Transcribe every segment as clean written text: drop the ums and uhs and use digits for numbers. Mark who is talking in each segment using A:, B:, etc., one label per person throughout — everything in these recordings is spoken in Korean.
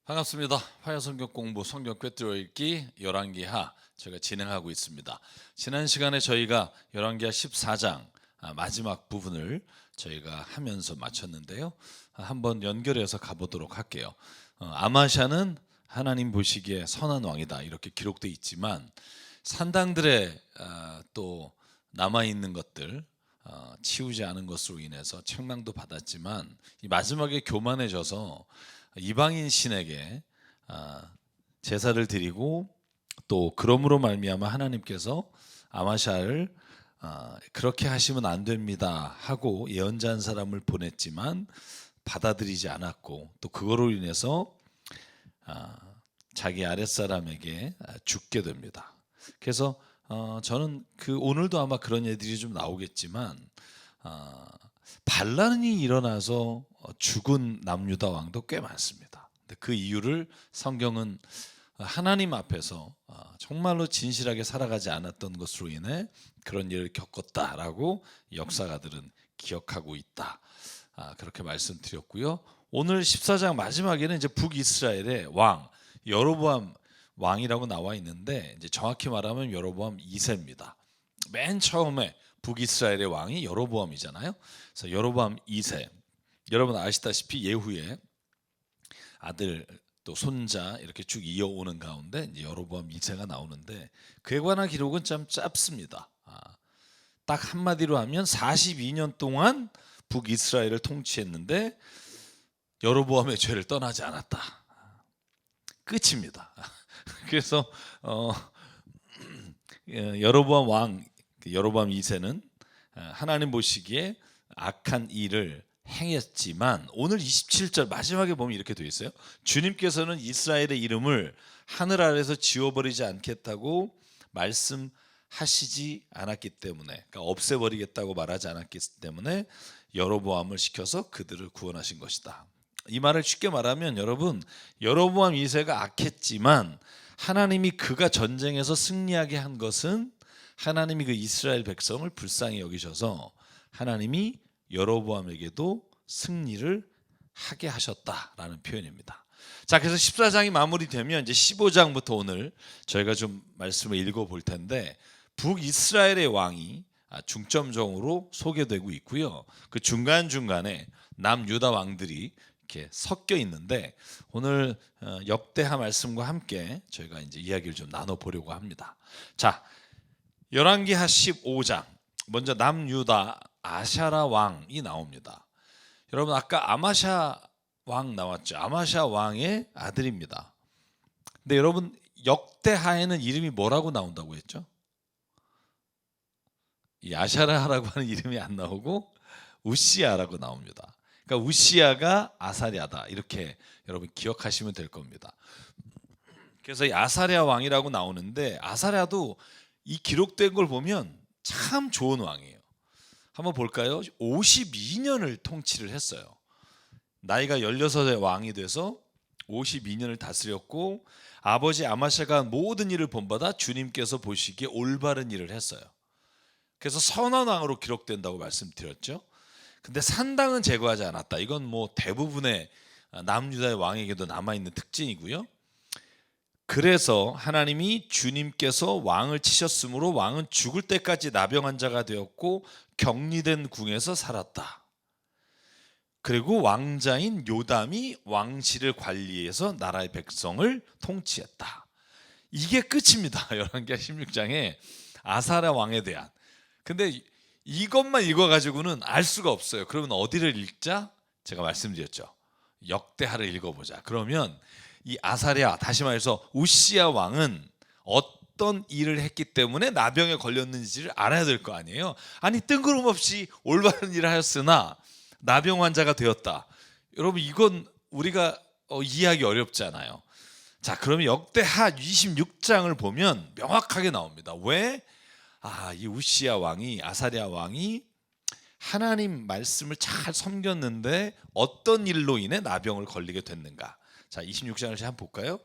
A: 반갑습니다. 화요성경 공부 성경 꿰뚫어 읽기 열왕기하 저희가 진행하고 있습니다. 지난 시간에 저희가 열왕기하 14장 마지막 부분을 저희가 하면서 마쳤는데요. 한번 연결해서 가보도록 할게요. 아마샤는 하나님 보시기에 선한 왕이다 이렇게 기록되어 있지만 산당들의 또 남아있는 것들 치우지 않은 것으로 인해서 책망도 받았지만 이 마지막에 교만해져서 이방인 신에게 제사를 드리고 또 그러므로 말미암아 하나님께서 아마샤를 그렇게 하시면 안 됩니다 하고 예언자한 사람을 보냈지만 받아들이지 않았고 또 그거로 인해서 자기 아랫사람에게 죽게 됩니다. 그래서 저는 오늘도 아마 그런 애들이 좀 나오겠지만 반란이 일어나서 죽은 남유다 왕도 꽤 많습니다. 근데 그 이유를 성경은 하나님 앞에서 정말로 진실하게 살아가지 않았던 것으로 인해 그런 일을 겪었다라고 역사가들은 기억하고 있다. 그렇게 말씀드렸고요. 오늘 14장 마지막에는 이제 북이스라엘의 왕 여로보암 왕이라고 나와 있는데 이제 정확히 말하면 여로보암 2세입니다. 맨 처음에 북이스라엘의 왕이 여로보암이잖아요. 그래서 여로보암 2세. 여러분 아시다시피 예후의 아들 또 손자 이렇게 쭉 이어오는 가운데 이제 여로보암 2세가 나오는데 그에 관한 기록은 참 짧습니다. 딱 한마디로 하면 42년 동안 북이스라엘을 통치했는데 여로보암의 죄를 떠나지 않았다. 끝입니다. 그래서 여로보암 2세는 하나님 보시기에 악한 일을 행했지만 오늘 27절 마지막에 보면 이렇게 되어 있어요. 주님께서는 이스라엘의 이름을 하늘 아래서 지워버리지 않겠다고 말씀하시지 않았기 때문에, 그러니까 없애버리겠다고 말하지 않았기 때문에 여로보암을 시켜서 그들을 구원하신 것이다. 이 말을 쉽게 말하면 여러분, 여로보암 2세가 악했지만 하나님이 그가 전쟁에서 승리하게 한 것은 하나님이 그 이스라엘 백성을 불쌍히 여기셔서 하나님이 여로보암에게도 승리를 하게 하셨다라는 표현입니다. 자, 그래서 14장이 마무리되면 이제 15장부터 오늘 저희가 좀 말씀을 읽어볼 텐데 북이스라엘의 왕이 중점적으로 소개되고 있고요. 그 중간중간에 남유다 왕들이 이렇게 섞여 있는데 오늘 역대하 말씀과 함께 저희가 이제 이야기를 좀 나눠보려고 합니다. 자, 열왕기하 15장 먼저 남유다 아샤라 왕이 나옵니다. 여러분 아까 아마샤 왕 나왔죠. 아마샤 왕의 아들입니다. 근데 여러분 역대하에는 이름이 뭐라고 나온다고 했죠? 이 아샤라라고 하는 이름이 안 나오고 우시야라고 나옵니다. 그러니까 우시야가 아사랴다 이렇게 여러분 기억하시면 될 겁니다. 그래서 이 아사랴 왕이라고 나오는데 아사랴도 이 기록된 걸 보면 참 좋은 왕이에요. 한번 볼까요? 52년을 통치를 했어요. 나이가 16의 왕이 돼서 52년을 다스렸고 아버지 아마샤가 모든 일을 본받아 주님께서 보시기에 올바른 일을 했어요. 그래서 선한 왕으로 기록된다고 말씀드렸죠. 근데 산당은 제거하지 않았다. 이건 뭐 대부분의 남유다의 왕에게도 남아있는 특징이고요. 그래서 하나님이 주님께서 왕을 치셨으므로 왕은 죽을 때까지 나병 자가 되었고 격리된 궁에서 살았다. 그리고 왕자인 요담이 왕실을 관리해서 나라의 백성을 통치했다. 이게 끝입니다. 열왕기하 16장에 아사랴 왕에 대한. 근데 이것만 읽어가지고는 알 수가 없어요. 그러면 어디를 읽자? 제가 말씀드렸죠. 역대하를 읽어보자. 그러면 이 아사랴, 다시 말해서 우시야 왕은 어떤 일을 했기 때문에 나병에 걸렸는지를 알아야 될 거 아니에요. 아니 뜬금없이 올바른 일을 하였으나 나병 환자가 되었다. 여러분 이건 우리가 이해하기 어렵잖아요. 자, 그러면 역대하 26장을 보면 명확하게 나옵니다. 왜? 이 우시야 왕이 아사랴 왕이 하나님 말씀을 잘 섬겼는데 어떤 일로 인해 나병을 걸리게 됐는가? 자, 26장을 한번 볼까요?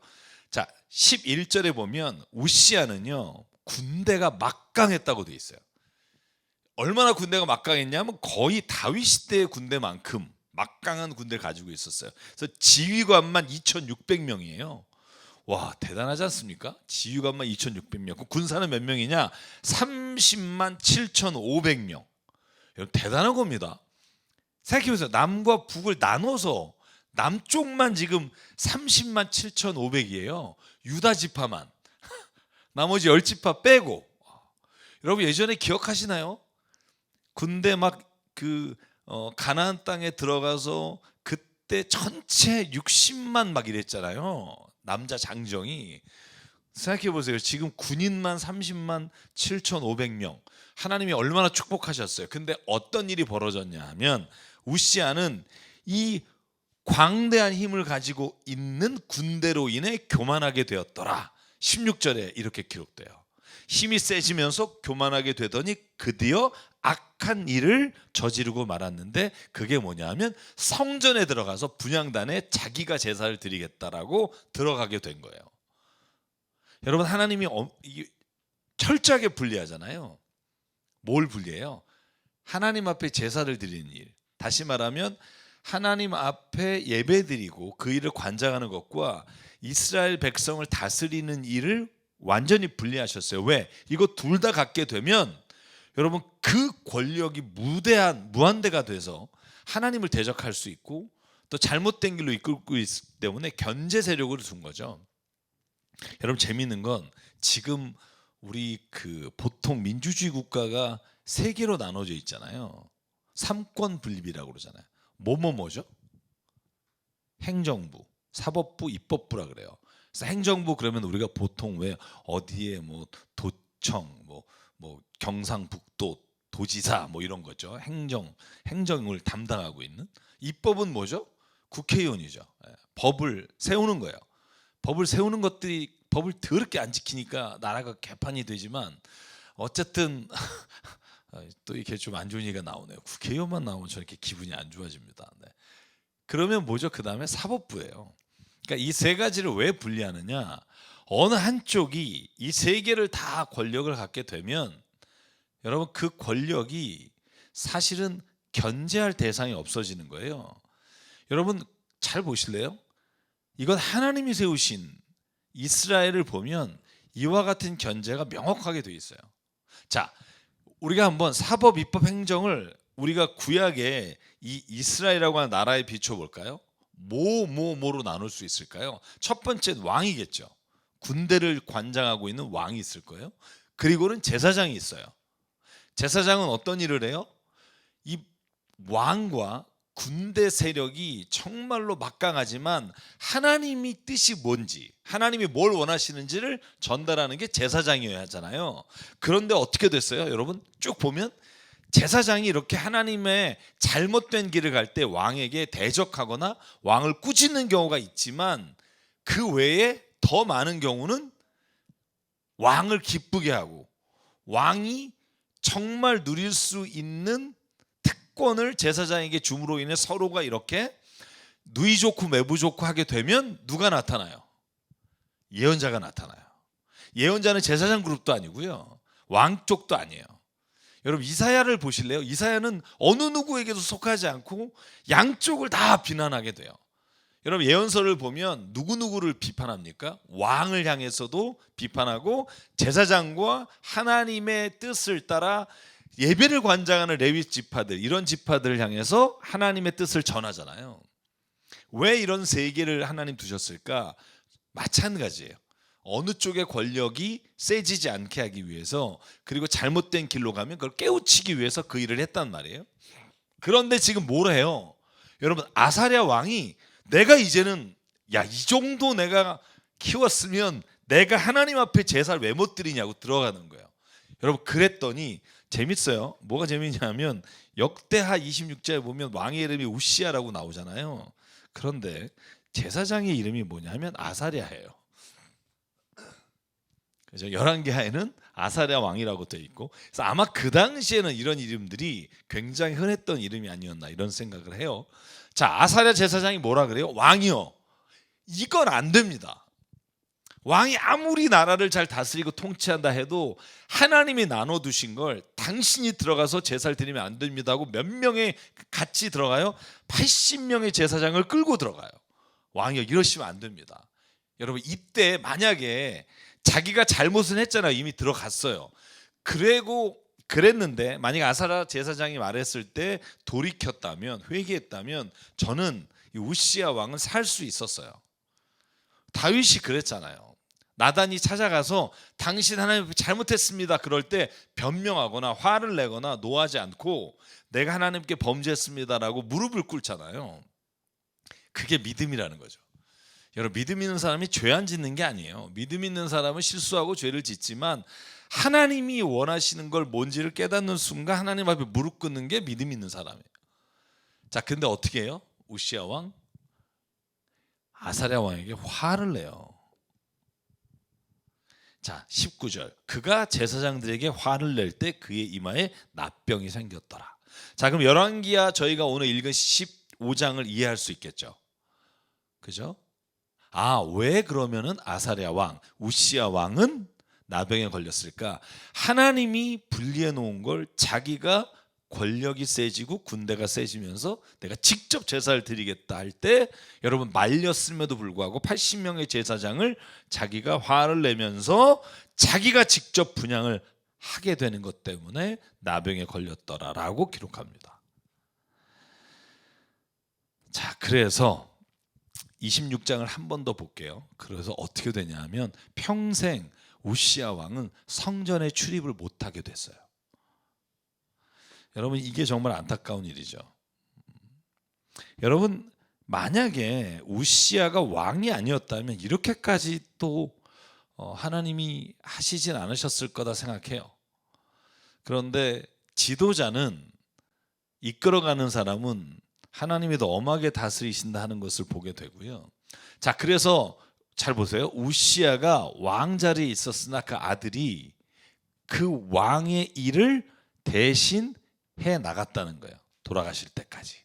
A: 자, 11절에 보면 우시야는요 군대가 막강했다고 돼 있어요. 얼마나 군대가 막강했냐면 거의 다윗 시대의 군대만큼 막강한 군대를 가지고 있었어요. 그래서 지휘관만 2,600명이에요. 와, 대단하지 않습니까? 지휘관만 2,600명. 그 군사는 몇 명이냐? 30만 7,500명. 여러분 대단한 겁니다. 생각해보세요. 남과 북을 나눠서 남쪽만 지금 30만 7,500이에요. 유다 지파만. 나머지 10지파 빼고. 여러분 예전에 기억하시나요? 군대 막 가나안 땅에 들어가서 그때 전체 60만 막 이랬잖아요. 남자 장정이. 생각해 보세요. 지금 군인만 30만 7,500명. 하나님이 얼마나 축복하셨어요. 근데 어떤 일이 벌어졌냐 하면 우시아는 이 광대한 힘을 가지고 있는 군대로 인해 교만하게 되었더라. 16절에 이렇게 기록돼요. 힘이 세지면서 교만하게 되더니 드디어 악한 일을 저지르고 말았는데 그게 뭐냐 하면 성전에 들어가서 분향단에 자기가 제사를 드리겠다라고 들어가게 된 거예요. 여러분 하나님이 철저하게 분리하잖아요. 뭘 분리해요? 하나님 앞에 제사를 드리는 일. 다시 말하면 하나님 앞에 예배드리고 그 일을 관장하는 것과 이스라엘 백성을 다스리는 일을 완전히 분리하셨어요. 왜? 이거 둘 다 갖게 되면 여러분 그 권력이 무한대가 돼서 하나님을 대적할 수 있고 또 잘못된 길로 이끌고 있기 때문에 견제 세력으로 둔 거죠. 여러분 재미있는 건 지금 우리 보통 민주주의 국가가 세 개로 나눠져 있잖아요. 삼권 분립이라고 그러잖아요. 뭐죠? 행정부, 사법부, 입법부라 그래요. 그래서 행정부 그러면 우리가 보통 왜 어디에 도청, 경상북도 도지사 이런 거죠. 행정을 담당하고 있는. 입법은 뭐죠? 국회의원이죠. 법을 세우는 거예요. 법을 세우는 것들이 법을 더럽게 안 지키니까 나라가 개판이 되지만 어쨌든 또 이렇게 좀 안 좋은 얘기가 나오네요. 국회의원만 나오면 저렇게 기분이 안 좋아집니다. 네. 그러면 뭐죠? 그 다음에 사법부예요. 그러니까 이 세 가지를 왜 분리하느냐? 어느 한쪽이 이 세 개를 다 권력을 갖게 되면 여러분 그 권력이 사실은 견제할 대상이 없어지는 거예요. 여러분 잘 보실래요? 이건 하나님이 세우신 이스라엘을 보면 이와 같은 견제가 명확하게 돼 있어요. 자, 우리가 한번 사법, 입법, 행정을 우리가 구약에 이 이스라엘이라고 하는 나라에 비춰볼까요? 뭐로 나눌 수 있을까요? 첫 번째는 왕이겠죠. 군대를 관장하고 있는 왕이 있을 거예요. 그리고는 제사장이 있어요. 제사장은 어떤 일을 해요? 이 왕과 군대 세력이 정말로 막강하지만 하나님이 뜻이 뭔지, 하나님이 뭘 원하시는지를 전달하는 게 제사장이어야 하잖아요. 그런데 어떻게 됐어요? 여러분 쭉 보면 제사장이 이렇게 하나님의 잘못된 길을 갈 때 왕에게 대적하거나 왕을 꾸짖는 경우가 있지만 그 외에 더 많은 경우는 왕을 기쁘게 하고 왕이 정말 누릴 수 있는 특권을 제사장에게 줌으로 인해 서로가 이렇게 누이 좋고 매부 좋고 하게 되면 누가 나타나요? 예언자가 나타나요. 예언자는 제사장 그룹도 아니고요. 왕 쪽도 아니에요. 여러분 이사야를 보실래요? 이사야는 어느 누구에게도 속하지 않고 양쪽을 다 비난하게 돼요. 여러분 예언서를 보면 누구누구를 비판합니까? 왕을 향해서도 비판하고 제사장과 하나님의 뜻을 따라 예배를 관장하는 레위 지파들, 이런 지파들을 향해서 하나님의 뜻을 전하잖아요. 왜 이런 세 개를 하나님 두셨을까? 마찬가지예요. 어느 쪽의 권력이 세지지 않게 하기 위해서, 그리고 잘못된 길로 가면 그걸 깨우치기 위해서 그 일을 했단 말이에요. 그런데 지금 뭘 해요? 여러분 아사랴 왕이 내가 이제는 이 정도 내가 키웠으면 내가 하나님 앞에 제사를 왜 못 드리냐고 들어가는 거예요. 여러분 그랬더니 재밌어요. 뭐가 재밌냐면 역대하 26장에 보면 왕의 이름이 우시아라고 나오잖아요. 그런데 제사장의 이름이 뭐냐면 아사랴예요. 그래서 열왕기하에는 아사랴 왕이라고 되어 있고, 그래서 아마 그 당시에는 이런 이름들이 굉장히 흔했던 이름이 아니었나 이런 생각을 해요. 자, 아사랴 제사장이 뭐라 그래요? 왕이요. 이건 안 됩니다. 왕이 아무리 나라를 잘 다스리고 통치한다 해도 하나님이 나눠두신 걸 당신이 들어가서 제사를 드리면 안 됩니다 하고 몇 명의 같이 들어가요? 80명의 제사장을 끌고 들어가요. 왕이 이러시면 안 됩니다. 여러분, 이때 만약에 자기가 잘못은 했잖아요. 이미 들어갔어요. 그랬는데 만약 아사랴 제사장이 말했을 때 돌이켰다면, 회개했다면 저는 이 우시야 왕은 살 수 있었어요. 다윗이 그랬잖아요. 나단이 찾아가서 당신 하나님 잘못했습니다 그럴 때 변명하거나 화를 내거나 노하지 않고 내가 하나님께 범죄했습니다라고 무릎을 꿇잖아요. 그게 믿음이라는 거죠. 여러분, 믿음 있는 사람이 죄 안 짓는 게 아니에요. 믿음 있는 사람은 실수하고 죄를 짓지만 하나님이 원하시는 걸 뭔지를 깨닫는 순간 하나님 앞에 무릎 꿇는 게 믿음 있는 사람이에요. 자, 근데 어떻게 해요? 우시야 왕 아사랴 왕에게 화를 내요. 자, 19절. 그가 제사장들에게 화를 낼 때 그의 이마에 납병이 생겼더라. 자, 그럼 열왕기야 저희가 오늘 읽은 15장을 이해할 수 있겠죠. 그죠? 왜 그러면은 아사랴 왕, 우시야 왕은 나병에 걸렸을까? 하나님이 분리해 놓은 걸 자기가 권력이 세지고 군대가 세지면서 내가 직접 제사를 드리겠다 할 때 여러분 말렸음에도 불구하고 80명의 제사장을 자기가 화를 내면서 자기가 직접 분향을 하게 되는 것 때문에 나병에 걸렸더라라고 기록합니다. 자, 그래서 26장을 한 번 더 볼게요. 그래서 어떻게 되냐면 평생 우시야 왕은 성전에 출입을 못하게 됐어요. 여러분, 이게 정말 안타까운 일이죠. 여러분, 만약에 우시야가 왕이 아니었다면 이렇게까지 또 하나님이 하시진 않으셨을 거다 생각해요. 그런데 지도자는, 이끌어가는 사람은 하나님이 더 엄하게 다스리신다 하는 것을 보게 되고요. 자, 그래서 잘 보세요. 우시야가 왕자리에 있었으나 그 아들이 그 왕의 일을 대신 해 나갔다는 거예요. 돌아가실 때까지.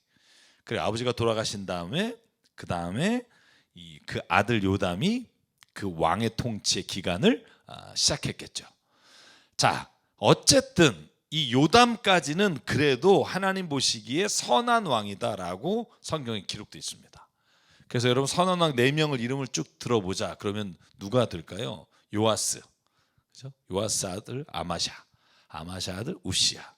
A: 그래, 아버지가 돌아가신 다음에 그 아들 요담이 그 왕의 통치의 기간을 시작했겠죠. 자, 어쨌든 이 요담까지는 그래도 하나님 보시기에 선한 왕이다라고 성경에 기록되어 있습니다. 그래서 여러분, 선한 왕 4명을 이름을 쭉 들어보자. 그러면 누가 될까요? 요아스, 그렇죠? 요아스 아들 아마샤 아들 우시야,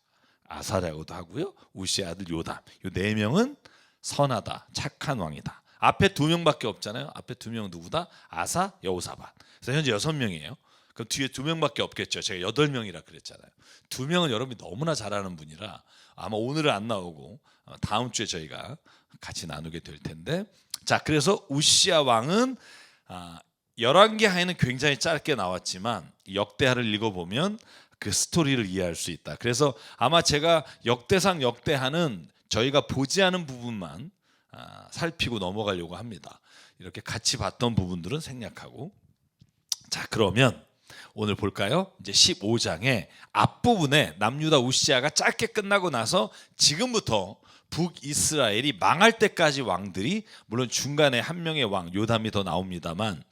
A: 아사랴고도 하고요. 우시야 아들 요담. 이 4명은 선하다, 착한 왕이다. 앞에 2명밖에 없잖아요. 앞에 2명 누구다? 아사, 여호사밧. 그래서 현재 6명이에요. 그럼 뒤에 2명밖에 없겠죠. 제가 8명이라 그랬잖아요. 2명은 여러분이 너무나 잘하는 분이라 아마 오늘은 안 나오고 다음 주에 저희가 같이 나누게 될 텐데, 자, 그래서 우시야 왕은 열왕기하에는 굉장히 짧게 나왔지만 역대하를 읽어보면 그 스토리를 이해할 수 있다. 그래서 아마 제가 역대상 역대하는 저희가 보지 않은 부분만 살피고 넘어가려고 합니다. 이렇게 같이 봤던 부분들은 생략하고. 자, 그러면 오늘 볼까요? 이제 15장의 앞부분에 남유다 우시야가 짧게 끝나고 나서 지금부터 북이스라엘이 망할 때까지 왕들이, 물론 중간에 한 명의 왕 요담이 더 나옵니다만,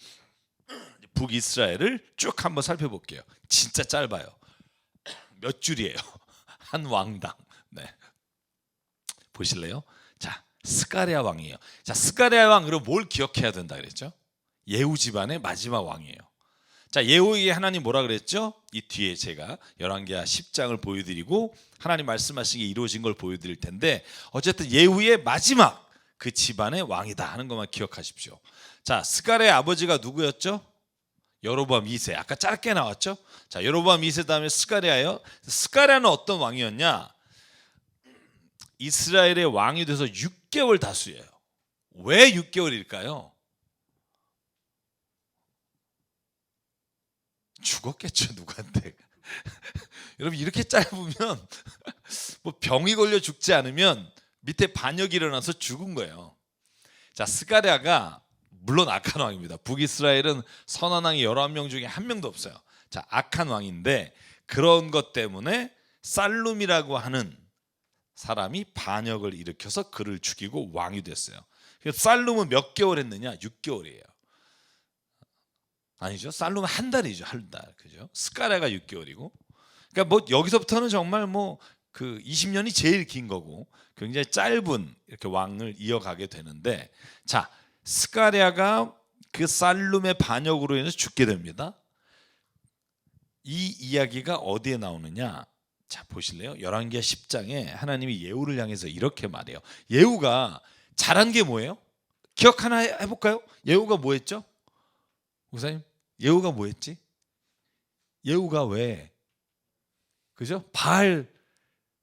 A: 북이스라엘을 쭉 한번 살펴볼게요. 진짜 짧아요. 몇 줄이에요. 한 왕당. 네. 보실래요? 자, 스가랴 왕이에요. 자, 스가랴 왕, 그럼 뭘 기억해야 된다 그랬죠? 예후 집안의 마지막 왕이에요. 자, 예후에게 하나님 뭐라 그랬죠? 이 뒤에 제가 열왕기하 10장을 보여드리고 하나님 말씀하신 게 이루어진 걸 보여드릴 텐데, 어쨌든 예후의 마지막 그 집안의 왕이다 하는 것만 기억하십시오. 자, 스가랴의 아버지가 누구였죠? 여로보암 2세. 아까 짧게 나왔죠? 자, 여로보암 2세 다음에 스가랴예요. 스가랴는 어떤 왕이었냐? 이스라엘의 왕이 돼서 6개월 다수예요. 왜 6개월일까요? 죽었겠죠, 누구한테. 여러분, 이렇게 짧으면 뭐 병이 걸려 죽지 않으면 밑에 반역이 일어나서 죽은 거예요. 자, 스가랴가 물론 악한 왕입니다. 북이스라엘은 선한 왕이 11명 중에 한 명도 없어요. 자, 악한 왕인데 그런 것 때문에 살룸이라고 하는 사람이 반역을 일으켜서 그를 죽이고 왕이 됐어요. 살룸은 몇 개월 했느냐? 6개월이에요. 아니죠. 살룸은 한 달이죠. 한 달. 그죠? 스가랴가 6개월이고. 그러니까 뭐 여기서부터는 정말 뭐 그 20년이 제일 긴 거고 굉장히 짧은 이렇게 왕을 이어가게 되는데, 자, 스가랴가 그 살룸의 반역으로 인해서 죽게 됩니다. 이 이야기가 어디에 나오느냐? 자, 보실래요? 열왕기하 10장에 하나님이 예후를 향해서 이렇게 말해요. 예후가 잘한 게 뭐예요? 기억 하나 해볼까요? 예후가 뭐 했죠? 목사님, 예후가 뭐 했지? 예후가 왜, 그죠? 바알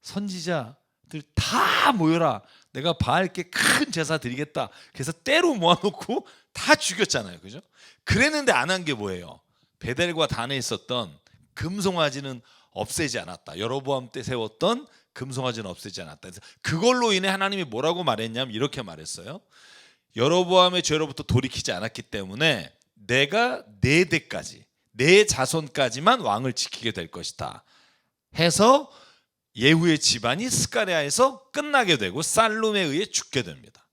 A: 선지자들 다 모여라, 내가 바알께 큰 제사 드리겠다. 그래서 때로 모아놓고 다 죽였잖아요. 그죠? 그랬는데 안 한 게 뭐예요? 베델과 단에 있었던 금송아지는 없애지 않았다. 여로보암 때 세웠던 금송아지는 없애지 않았다. 그래서 그걸로 인해 하나님이 뭐라고 말했냐면 이렇게 말했어요. 여로보암의 죄로부터 돌이키지 않았기 때문에 내가 네 대까지, 네 자손까지만 왕을 지키게 될 것이다 해서 예후의 집안이 스가랴에서 끝나게 되고 살룸에 의해 죽게 됩니다.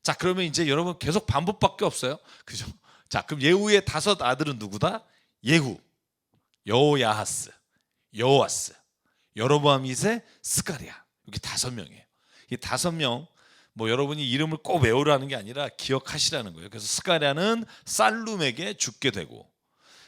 A: 자, 그러면 이제 여러분 계속 반복밖에 없어요. 그죠? 자, 그럼 예후의 5 아들은 누구다? 예후, 여호야하스, 여호아스, 여로보암 2세, 스가랴. 이렇게 5명이에요. 이 5명, 뭐 여러분이 이름을 꼭 외우라는 게 아니라 기억하시라는 거예요. 그래서 스가랴는 살룸에게 죽게 되고,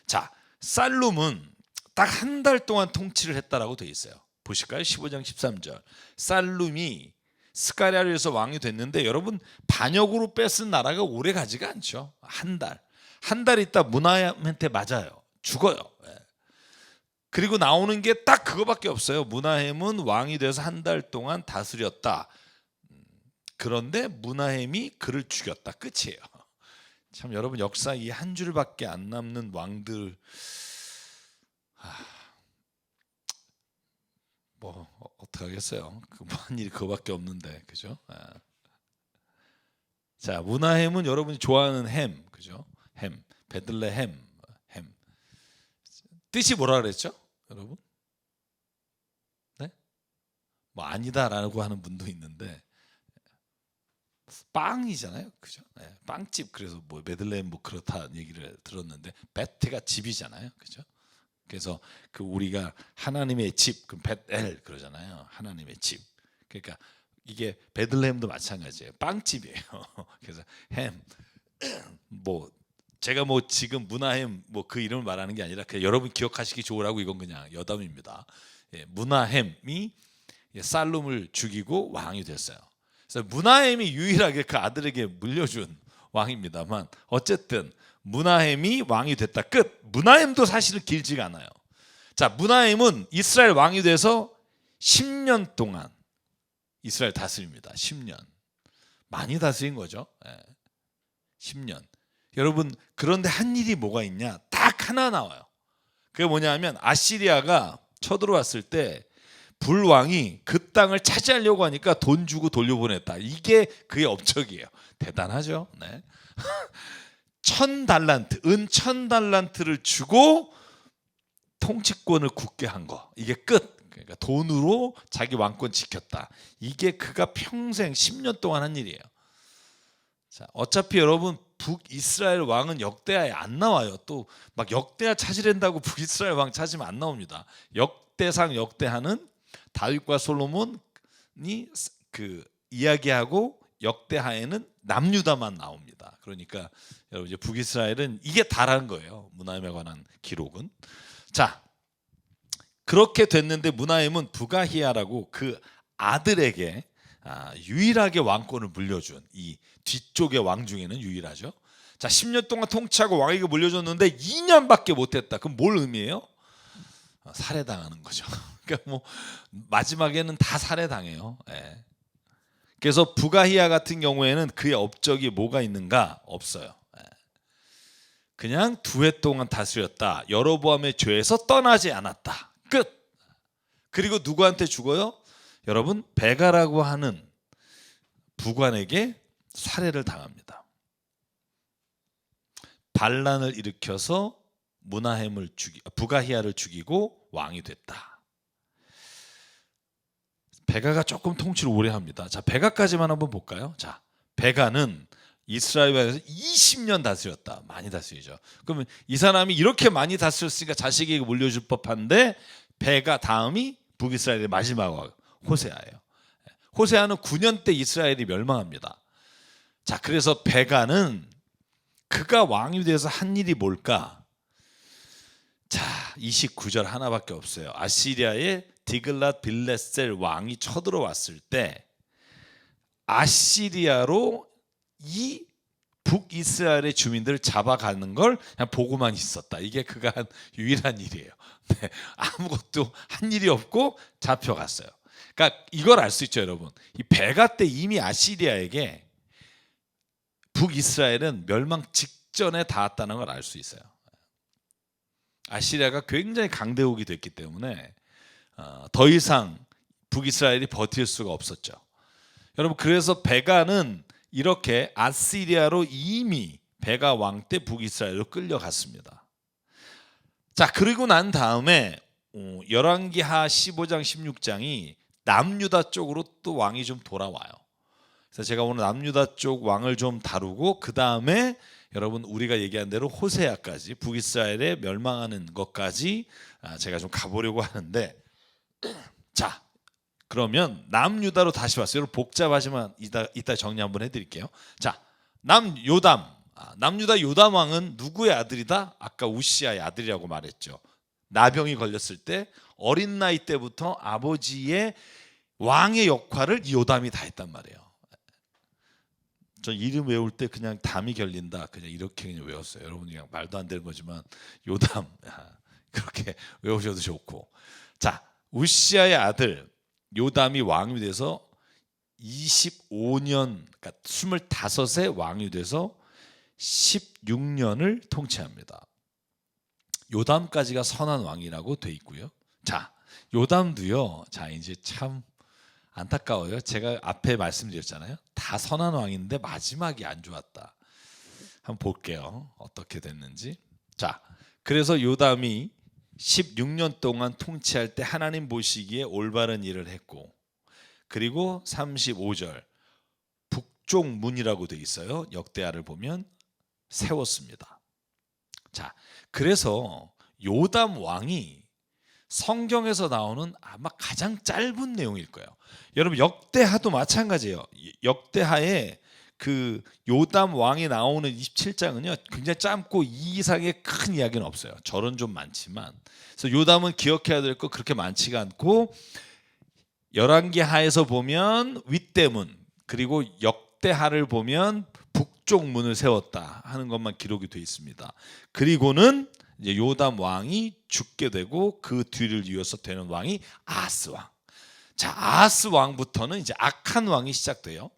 A: 자, 살룸은 딱 한 달 동안 통치를 했다라고 되어 있어요. 보실까요? 15장 13절. 살룸이 스가랴를 해서 왕이 됐는데, 여러분 반역으로 뺏은 나라가 오래 가지가 않죠. 한 달. 한 달 있다 문하햄한테 맞아요. 죽어요. 그리고 나오는 게 딱 그거밖에 없어요. 문하햄은 왕이 돼서 한 달 동안 다스렸다. 그런데 문하햄이 그를 죽였다. 끝이에요. 참, 여러분 역사 이 한 줄밖에 안 남는 왕들, 뭐 어떡하겠어요. 한 일이 그거밖에 없는데, 그죠? 자, 문하햄은 여러분이 좋아하는 햄, 그죠? 햄, 베들레헴, 햄. 뜻이 뭐라 그랬죠, 여러분? 네? 뭐 아니다라고 하는 분도 있는데, 빵이잖아요, 그죠? 네, 빵집. 그래서 뭐 베들레헴 뭐 그렇다 얘기를 들었는데, 베트가 집이잖아요, 그죠? 그래서 그 우리가 하나님의 집, 그럼 벳엘 그러잖아요. 하나님의 집. 그러니까 이게 베들레헴도 마찬가지예요. 빵집이에요. 그래서 햄, 뭐 제가 뭐 지금 문하햄 뭐 그 이름을 말하는 게 아니라 그냥 여러분 기억하시기 좋으라고 이건 그냥 여담입니다. 예, 문하햄이 살룸을 죽이고 왕이 됐어요. 그래서 문하햄이 유일하게 그 아들에게 물려준 왕입니다만, 어쨌든 문하햄이 왕이 됐다. 끝. 문하햄도 사실은 길지가 않아요. 자, 문하햄은 이스라엘 왕이 돼서 10년 동안 이스라엘 다스립니다. 10년. 많이 다스린 거죠. 10년. 여러분, 그런데 한 일이 뭐가 있냐? 딱 하나 나와요. 그게 뭐냐면 아시리아가 쳐들어왔을 때 불왕이 그 땅을 차지하려고 하니까 돈 주고 돌려보냈다. 이게 그의 업적이에요. 대단하죠. 네. 1000달란트, 은 1000달란트를 주고 통치권을 굳게 한 거. 이게 끝. 그러니까 돈으로 자기 왕권 지켰다. 이게 그가 평생 10년 동안 한 일이에요. 자, 어차피 여러분 북이스라엘 왕은 역대하에 안 나와요. 또 막 역대하 찾으랜다고 북이스라엘 왕 찾으면 안 나옵니다. 역대상 역대하는 다윗과 솔로몬이 그 이야기하고, 역대하에는 남유다만 나옵니다. 그러니까 여러분 이제 북이스라엘은 이게 다란 거예요. 문하햄에 관한 기록은. 자, 그렇게 됐는데 문하햄은 부가히야라고 그 아들에게 유일하게 왕권을 물려준, 이 뒤쪽의 왕 중에는 유일하죠. 자, 10년 동안 통치하고 왕에게 물려줬는데 2년밖에 못했다. 그럼 뭘 의미해요? 살해당하는 거죠. 그러니까 뭐 마지막에는 다 살해당해요. 예. 그래서 부가히야 같은 경우에는 그의 업적이 뭐가 있는가? 없어요. 그냥 2해 동안 다스렸다. 여로보암의 죄에서 떠나지 않았다. 끝. 그리고 누구한테 죽어요? 여러분, 베가라고 하는 부관에게 살해를 당합니다. 반란을 일으켜서 부가히야를 죽이고 왕이 됐다. 베가가 조금 통치를 오래 합니다. 자, 베가까지만 한번 볼까요? 자, 베가는 이스라엘에서 20년 다스렸다. 많이 다스리죠. 그러면 이 사람이 이렇게 많이 다스렸으니까 자식에게 물려줄 법한데 베가 다음이 북이스라엘의 마지막 왕 호세아예요. 호세아는 9년 때 이스라엘이 멸망합니다. 자, 그래서 베가는 그가 왕이 돼서 한 일이 뭘까? 자, 29절 하나밖에 없어요. 아시리아의 디글랏 빌레셀 왕이 쳐들어왔을 때 아시리아로 이 북이스라엘의 주민들을 잡아가는 걸 그냥 보고만 있었다. 이게 그가 한 유일한 일이에요. 네, 아무것도 한 일이 없고 잡혀갔어요. 그러니까 이걸 알 수 있죠, 여러분. 이 베가 때 이미 아시리아에게 북이스라엘은 멸망 직전에 닿았다는 걸 알 수 있어요. 아시리아가 굉장히 강대국이 됐기 때문에 더 이상 북이스라엘이 버틸 수가 없었죠. 여러분, 그래서 베가는 이렇게 아시리아로 이미 베가 왕 때 북이스라엘로 끌려갔습니다. 자, 그리고 난 다음에 열왕기하 15장 16장이 남유다 쪽으로 또 왕이 좀 돌아와요. 그래서 제가 오늘 남유다 쪽 왕을 좀 다루고 그 다음에 여러분 우리가 얘기한 대로 호세아까지 북이스라엘에 멸망하는 것까지 제가 좀 가보려고 하는데, 자, 그러면 남유다로 다시 왔어요. 여러분 복잡하지만 이따 정리 한번 해드릴게요. 자, 남유다 요담 왕은 누구의 아들이다? 아까 우시아의 아들이라고 말했죠. 나병이 걸렸을 때 어린 나이 때부터 아버지의 왕의 역할을 이 요담이 다 했단 말이에요. 저 이름 외울 때 그냥 담이 결린다 그냥 이렇게 그냥 외웠어요. 여러분 그냥 말도 안 되는 거지만 요담 그렇게 외우셔도 좋고. 자, 우시아의 아들 요담이 왕이 돼서 25년, 그러니까 25세 왕이 돼서 16년을 통치합니다. 요담까지가 선한 왕이라고 돼 있고요. 자, 요담도요. 자, 이제 참 안타까워요. 제가 앞에 말씀드렸잖아요. 다 선한 왕인데 마지막이 안 좋았다. 한번 볼게요. 어떻게 됐는지. 자, 그래서 요담이 16년 동안 통치할 때 하나님 보시기에 올바른 일을 했고, 그리고 35절 북쪽 문이라고 돼 있어요. 역대하를 보면 세웠습니다. 자, 그래서 요담 왕이 성경에서 나오는 아마 가장 짧은 내용일 거예요. 여러분 역대하도 마찬가지예요. 역대하에 그 요담 왕이 나오는 27장은요 굉장히 짧고 이 이상의 큰 이야기는 없어요. 절은 좀 많지만, 그래서 요담은 기억해야 될 거 그렇게 많지가 않고, 열왕기하에서 보면 윗대문, 그리고 역대하를 보면 북쪽 문을 세웠다 하는 것만 기록이 되어 있습니다. 그리고는 이제 요담 왕이 죽게 되고 그 뒤를 이어서 되는 왕이 아하스 왕. 자, 아하스 왕부터는 이제 악한 왕이 시작돼요.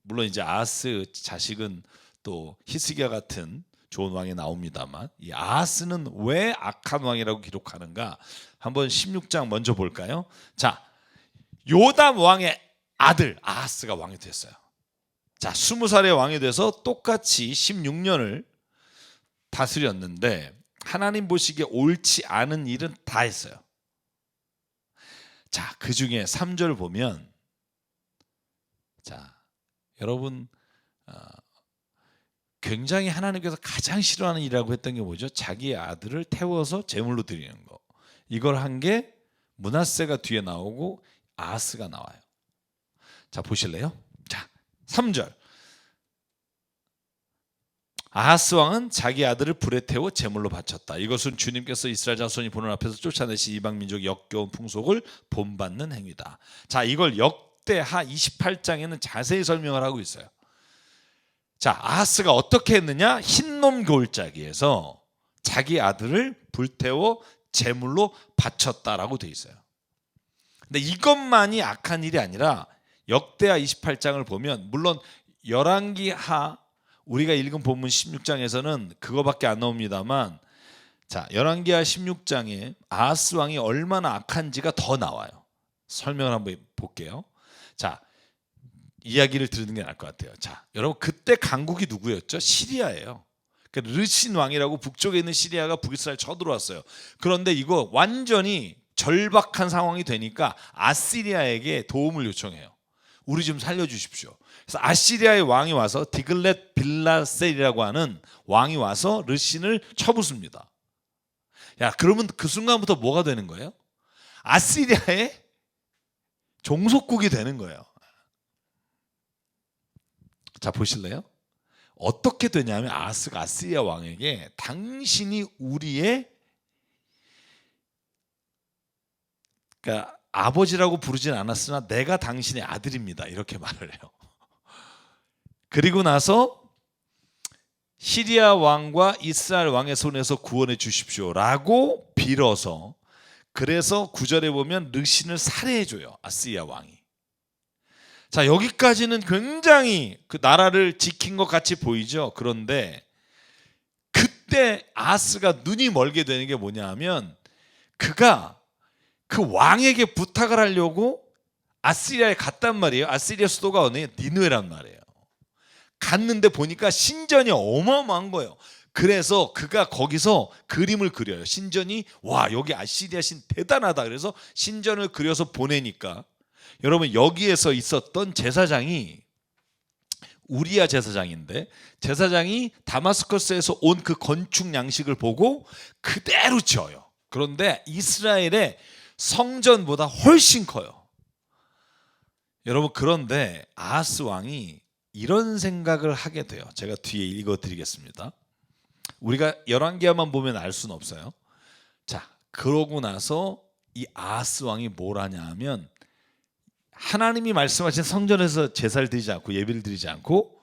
A: 물론 이제 아하스 자식은 또 히스기야 같은 좋은 왕이 나옵니다만, 이 아하스는 왜 악한 왕이라고 기록하는가? 한번 16장 먼저 볼까요? 자, 요담 왕의 아들 아하스가 왕이 됐어요. 자, 20살의 왕이 돼서 똑같이 16년을 다스렸는데 하나님 보시기에 옳지 않은 일은 다 했어요. 자, 그 중에 3절 보면, 자, 여러분 굉장히 하나님께서 가장 싫어하는 일이라고 했던 게 뭐죠? 자기의 아들을 태워서 제물로 드리는 거. 이걸 한 게 므낫세가 뒤에 나오고 아하스가 나와요. 자, 보실래요? 자, 3절 아하스 왕은 자기 아들을 불에 태워 제물로 바쳤다. 이것은 주님께서 이스라엘 자손이 보는 앞에서 쫓아내신 이방 민족의 역겨운 풍속을 본받는 행위다. 자, 이걸 역대하 28장에는 자세히 설명을 하고 있어요. 자, 아하스가 어떻게 했느냐? 흰놈 겨울자기에서 자기 아들을 불태워 제물로 바쳤다라고 돼 있어요. 근데 이것만이 악한 일이 아니라 역대하 28장을 보면, 물론 열왕기하 우리가 읽은 본문 16장에서는 그거밖에 안 나옵니다만, 자, 열왕기하 16장에 아하스 왕이 얼마나 악한지가 더 나와요. 설명을 한번 볼게요. 자, 이야기를 들으는 게 나을 것 같아요. 자, 여러분 그때 강국이 누구였죠? 시리아예요. 그러니까 르신 왕이라고 북쪽에 있는 시리아가 북이스라엘 쳐들어왔어요. 그런데 이거 완전히 절박한 상황이 되니까 아시리아에게 도움을 요청해요. 우리 좀 살려주십시오. 그래서 아시리아의 왕이 와서 디글렛 빌라셀이라고 하는 왕이 와서 르신을 쳐부숩니다. 야, 그러면 그 순간부터 뭐가 되는 거예요? 아시리아의 종속국이 되는 거예요. 자, 보실래요? 어떻게 되냐면 아하스가 아시리아 왕에게 당신이 우리의, 그러니까 아버지라고 부르진 않았으나 내가 당신의 아들입니다, 이렇게 말을 해요. 그리고 나서 시리아 왕과 이스라엘 왕의 손에서 구원해 주십시오라고 빌어서, 그래서 9절에 보면 르신을 살해해 줘요, 아시리아 왕이. 자, 여기까지는 굉장히 그 나라를 지킨 것 같이 보이죠. 그런데 그때 아하스가 눈이 멀게 되는 게 뭐냐 하면, 그가 그 왕에게 부탁을 하려고 아시리아에 갔단 말이에요. 아시리아 수도가 어디예요? 니느웨란 말이에요. 갔는데 보니까 신전이 어마어마한 거예요. 그래서 그가 거기서 그림을 그려요. 신전이, 와, 여기 아시리아 신 대단하다. 그래서 신전을 그려서 보내니까, 여러분, 여기에서 있었던 제사장이 우리야 제사장인데, 제사장이 다마스커스에서 온 그 건축 양식을 보고 그대로 지어요. 그런데 이스라엘의 성전보다 훨씬 커요. 여러분, 그런데 아하스 왕이 이런 생각을 하게 돼요. 제가 뒤에 읽어드리겠습니다. 우리가 열왕기하만 보면 알 수는 없어요. 자, 그러고 나서 이 아하스 왕이 뭘 하냐 하면, 하나님이 말씀하신 성전에서 제사를 드리지 않고 예배를 드리지 않고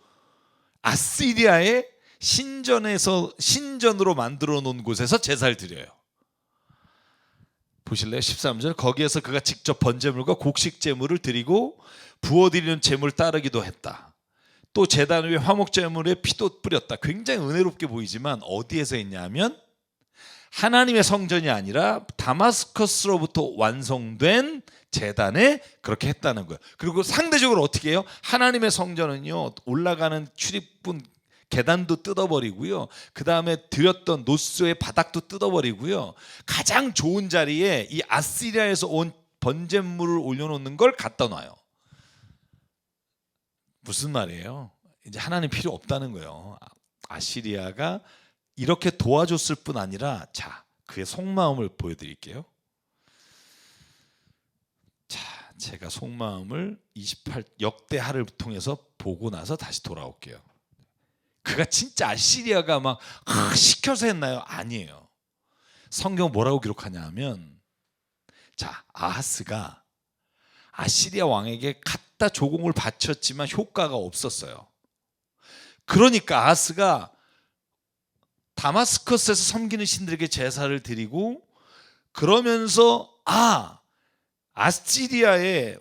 A: 아시리아의 신전으로 만들어 놓은 곳에서 제사를 드려요. 보실래요? 13절, 거기에서 그가 직접 번제물과 곡식 제물을 드리고 부어드리는 제물 따르기도 했다. 또 제단 위에 화목제물에 피도 뿌렸다. 굉장히 은혜롭게 보이지만 어디에서 했냐면 하나님의 성전이 아니라 다마스커스로부터 완성된 제단에 그렇게 했다는 거예요. 그리고 상대적으로 어떻게 해요? 하나님의 성전은요, 올라가는 출입문 계단도 뜯어버리고요, 그 다음에 드렸던 노스의 바닥도 뜯어버리고요, 가장 좋은 자리에 이 아시리아에서 온 번제물을 올려놓는 걸 갖다 놔요. 무슨 말이에요? 이제 하나님 필요 없다는 거예요. 아시리아가 이렇게 도와줬을 뿐 아니라, 자, 그의 속마음을 보여드릴게요. 자, 제가 속마음을 28 역대하를 통해서 보고 나서 다시 돌아올게요. 그가 진짜 아시리아가 막 시켜서 했나요? 아니에요. 성경 뭐라고 기록하냐 하면, 자, 아하스가 아시리아 왕에게 갖다 조공을 바쳤지만 효과가 없었어요. 그러니까 아하스가 다마스커스에서 섬기는 신들에게 제사를 드리고, 그러면서 아시리아의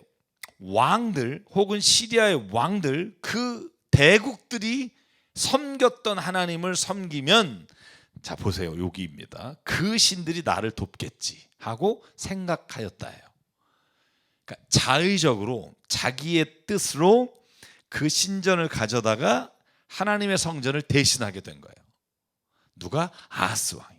A: 왕들 혹은 시리아의 왕들, 그 대국들이 섬겼던 하나님을 섬기면, 자, 보세요, 여기입니다. 그 신들이 나를 돕겠지 하고 생각하였다예요. 그러니까 자의적으로 자기의 뜻으로 그 신전을 가져다가 하나님의 성전을 대신하게 된 거예요. 누가? 아하스 왕이.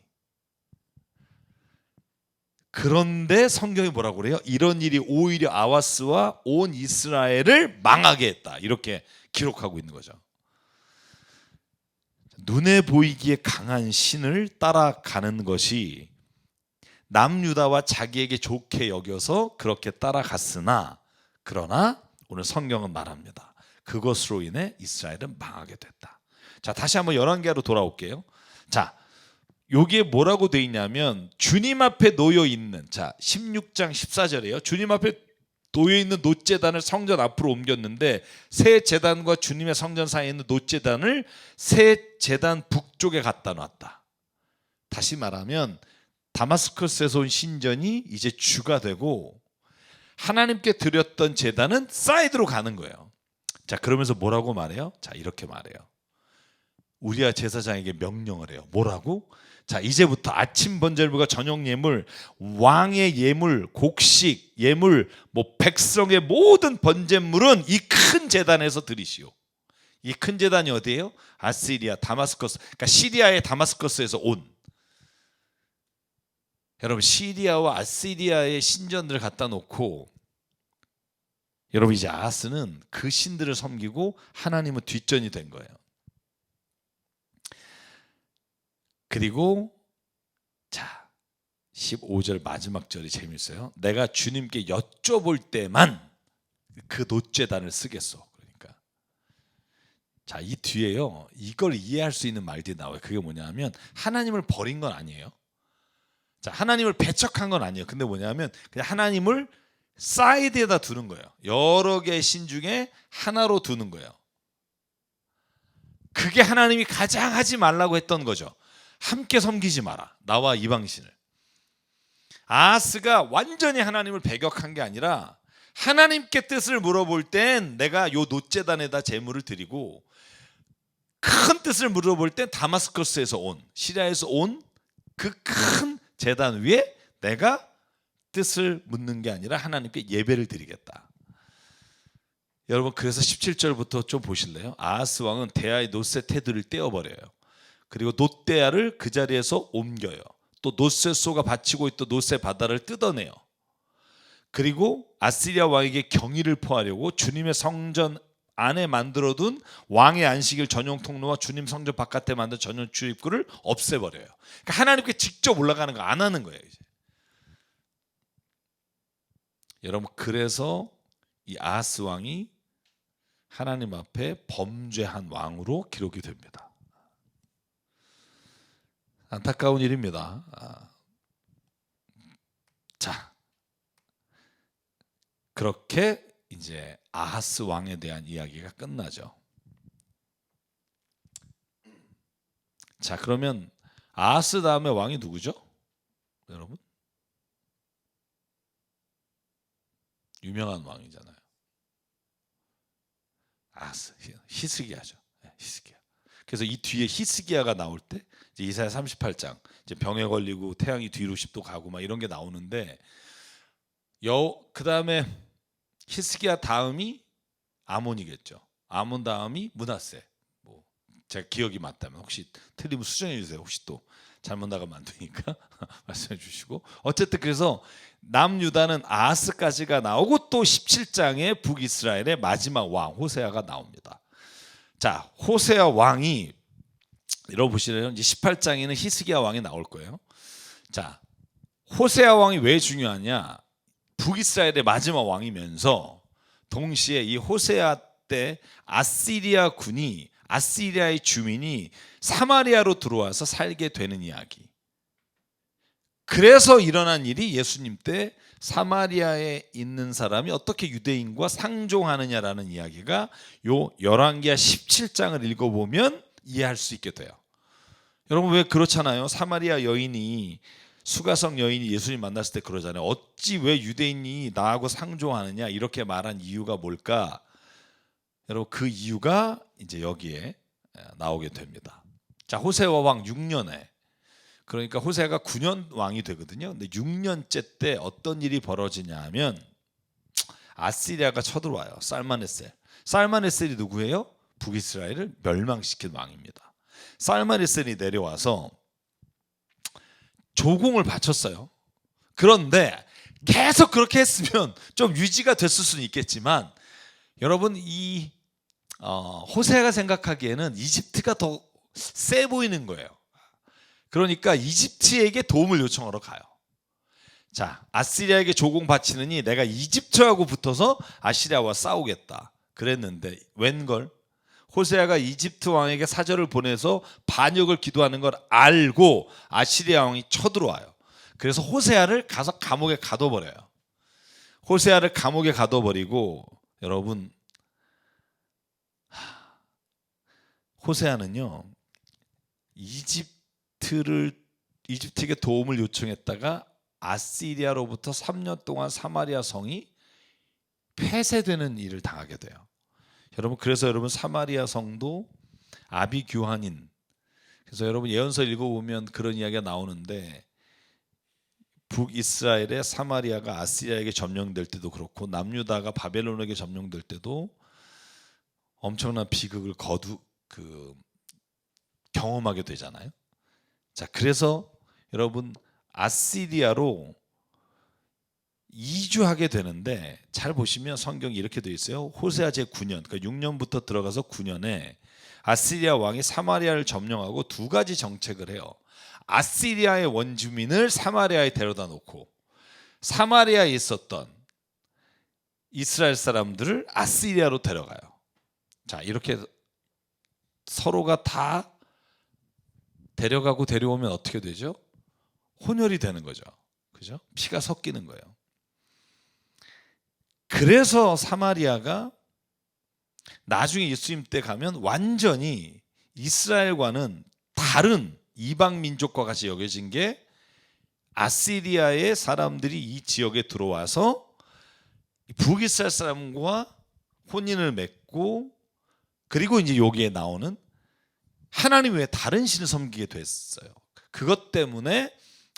A: 그런데 성경이 뭐라고 그래요? 이런 일이 오히려 아하스와 온 이스라엘을 망하게 했다, 이렇게 기록하고 있는 거죠. 눈에 보이기에 강한 신을 따라가는 것이 남유다와 자기에게 좋게 여겨서 그렇게 따라갔으나, 그러나 오늘 성경은 말합니다. 그것으로 인해 이스라엘은 망하게 됐다. 자, 다시 한번 열왕기하로 돌아올게요. 자, 여기에 뭐라고 돼 있냐면, 주님 앞에 놓여 있는, 자, 16장 14절이에요. 주님 앞에 놓여 있는 놋제단을 성전 앞으로 옮겼는데, 새 제단과 주님의 성전 사이에 있는 놋제단을 새 제단 북쪽에 갖다 놨다. 다시 말하면 다마스커스에서 온 신전이 이제 주가 되고, 하나님께 드렸던 제단은 사이드로 가는 거예요. 자, 그러면서 뭐라고 말해요? 자, 이렇게 말해요. 우리야 제사장에게 명령을 해요. 뭐라고? 자, 이제부터 아침 번제물과 저녁 예물, 왕의 예물, 곡식 예물, 백성의 모든 번제물은 이 큰 제단에서 드리시오. 이 큰 제단이 어디예요? 아시리아 다마스커스, 그러니까 시리아의 다마스커스에서 온. 여러분, 시리아와 아시리아의 신전들을 갖다 놓고 여러분 이제 아하스는 그 신들을 섬기고 하나님은 뒷전이 된 거예요. 그리고 자 15절 마지막 절이 재밌어요. 내가 주님께 여쭤볼 때만 그 놋제단을 쓰겠소. 그러니까 자, 이 뒤에요 이걸 이해할 수 있는 말들이 나와요. 그게 뭐냐면 하나님을 버린 건 아니에요. 자, 하나님을 배척한 건 아니에요. 근데 뭐냐면 그냥 하나님을 사이드에다 두는 거예요. 여러 개의 신 중에 하나로 두는 거예요. 그게 하나님이 가장 하지 말라고 했던 거죠. 함께 섬기지 마라, 나와 이방신을. 아하스가 완전히 하나님을 배격한 게 아니라 하나님께 뜻을 물어볼 땐 내가 요 놋제단에다 제물을 드리고, 큰 뜻을 물어볼 땐 다마스커스에서 온, 시리아에서 온 그 큰 제단 위에 내가 뜻을 묻는 게 아니라 하나님께 예배를 드리겠다. 여러분 그래서 17절부터 좀 보실래요? 아하스 왕은 대야의 놋새 테두리를 떼어버려요. 그리고 놋대야를 그 자리에서 옮겨요. 또 놋새소가 받치고 있던 놋새 바다를 뜯어내요. 그리고 아시리아 왕에게 경의를 표하려고 주님의 성전 안에 만들어둔 왕의 안식일 전용 통로와 주님 성전 바깥에 만든 전용 출입구를 없애버려요. 그러니까 하나님께 직접 올라가는 거 안 하는 거예요. 이제. 여러분 그래서 이 아하스 왕이 하나님 앞에 범죄한 왕으로 기록이 됩니다. 안타까운 일입니다. 자, 그렇게 이제 아하스 왕에 대한 이야기가 끝나죠. 자, 그러면 아하스 다음에 왕이 누구죠? 여러분? 유명한 왕이잖아요. 아하스, 히스기야죠. 히스기야. 그래서 이 뒤에 히스기야가 나올 때 이제 이사야 38장 이제 병에 걸리고 태양이 뒤로 10도 가고 막 이런 게 나오는데 그 다음에 히스기야 다음이 아몬이겠죠. 아몬 다음이 므낫세. 뭐 제가 기억이 맞다면 혹시 틀리면 수정해 주세요. 혹시 또 잘못 나가면 안 되니까 말씀해 주시고. 어쨌든 그래서 남유다는 아하스까지가 나오고 또 17장에 북이스라엘의 마지막 왕 호세아가 나옵니다. 자, 호세아 왕이 여러분 보시래요. 이제 18장에는 히스기야 왕이 나올 거예요. 자, 호세아 왕이 왜 중요하냐? 북이스라엘의 마지막 왕이면서 동시에 이 호세아 때 아시리아 군이, 아시리아의 주민이 사마리아로 들어와서 살게 되는 이야기. 그래서 일어난 일이 예수님 때 사마리아에 있는 사람이 어떻게 유대인과 상종하느냐라는 이야기가 요 열왕기하 17장을 읽어보면 이해할 수 있게 돼요. 여러분 왜 그렇잖아요. 사마리아 여인이, 수가성 여인이 예수님 만났을 때 그러잖아요. 어찌 왜 유대인이 나하고 상종하느냐 이렇게 말한 이유가 뭘까? 여러분 그 이유가 이제 여기에 나오게 됩니다. 자, 호세아 왕 6년에, 그러니까 호세아가 9년 왕이 되거든요. 근데 6년째 때 어떤 일이 벌어지냐 하면 아시리아가 쳐들어와요. 살마네셀. 살마네셀이 누구예요? 북이스라엘을 멸망시킨 왕입니다. 살마네셀이 내려와서 조공을 바쳤어요. 그런데 계속 그렇게 했으면 좀 유지가 됐을 수는 있겠지만 여러분 이 호세아가 생각하기에는 이집트가 더 세 보이는 거예요. 그러니까 이집트에게 도움을 요청하러 가요. 자, 아시리아에게 조공 바치느니 내가 이집트하고 붙어서 아시리아와 싸우겠다 그랬는데 웬걸 호세아가 이집트 왕에게 사절을 보내서 반역을 기도하는 걸 알고 아시리아 왕이 쳐들어와요. 그래서 호세아를 가서 감옥에 가둬버려요. 호세아를 감옥에 가둬버리고 여러분 호세아는요 이집트에게 도움을 요청했다가 아시리아로부터 3년 동안 사마리아 성이 폐쇄되는 일을 당하게 돼요. 여러분 그래서 여러분 사마리아 성도 아비규환인, 그래서 여러분 예언서 읽어보면 그런 이야기가 나오는데 북이스라엘의 사마리아가 아시리아에게 점령될 때도 그렇고 남유다가 바벨론에게 점령될 때도 엄청난 비극을 경험하게 되잖아요. 자, 그래서 여러분 아시리아로 이주하게 되는데 잘 보시면 성경이 이렇게 되어 있어요. 호세아 제9년, 그러니까 6년부터 들어가서 9년에 아시리아 왕이 사마리아를 점령하고 두 가지 정책을 해요. 아시리아의 원주민을 사마리아에 데려다 놓고 사마리아에 있었던 이스라엘 사람들을 아시리아로 데려가요. 자, 이렇게 서로가 다 데려가고 데려오면 어떻게 되죠? 혼혈이 되는 거죠. 그죠? 피가 섞이는 거예요. 그래서 사마리아가 나중에 예수님 때 가면 완전히 이스라엘과는 다른 이방 민족과 같이 여겨진 게 아시리아의 사람들이 이 지역에 들어와서 북이스라엘 사람과 혼인을 맺고, 그리고 이제 여기에 나오는 하나님 외에 다른 신을 섬기게 됐어요. 그것 때문에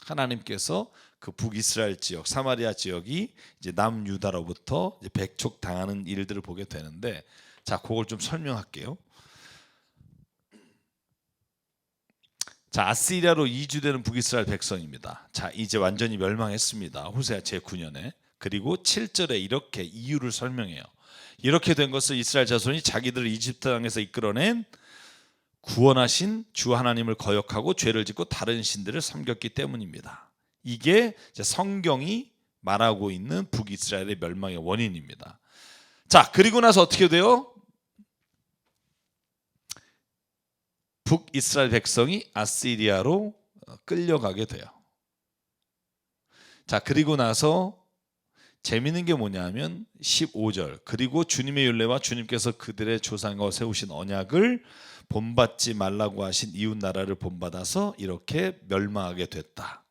A: 하나님께서 그 북이스라엘 지역, 사마리아 지역이 이제 남유다로부터 이제 백촉당하는 일들을 보게 되는데, 자, 그걸 좀 설명할게요. 자, 아시리아로 이주되는 북이스라엘 백성입니다. 자, 이제 완전히 멸망했습니다. 호세아 제9년에. 그리고 7절에 이렇게 이유를 설명해요. 이렇게 된 것은 이스라엘 자손이 자기들을 이집트 땅에서 이끌어낸 구원하신 주 하나님을 거역하고 죄를 짓고 다른 신들을 섬겼기 때문입니다. 이게 이제 성경이 말하고 있는 북이스라엘의 멸망의 원인입니다. 자, 그리고 나서 어떻게 돼요? 북이스라엘 백성이 아시리아로 끌려가게 돼요. 자, 그리고 나서 재미있는 게 뭐냐면 15절, 그리고 주님의 율례와 주님께서 그들의 조상과 세우신 언약을 본받지 말라고 하신 이웃 나라를 본받아서 이렇게 멸망하게 됐다.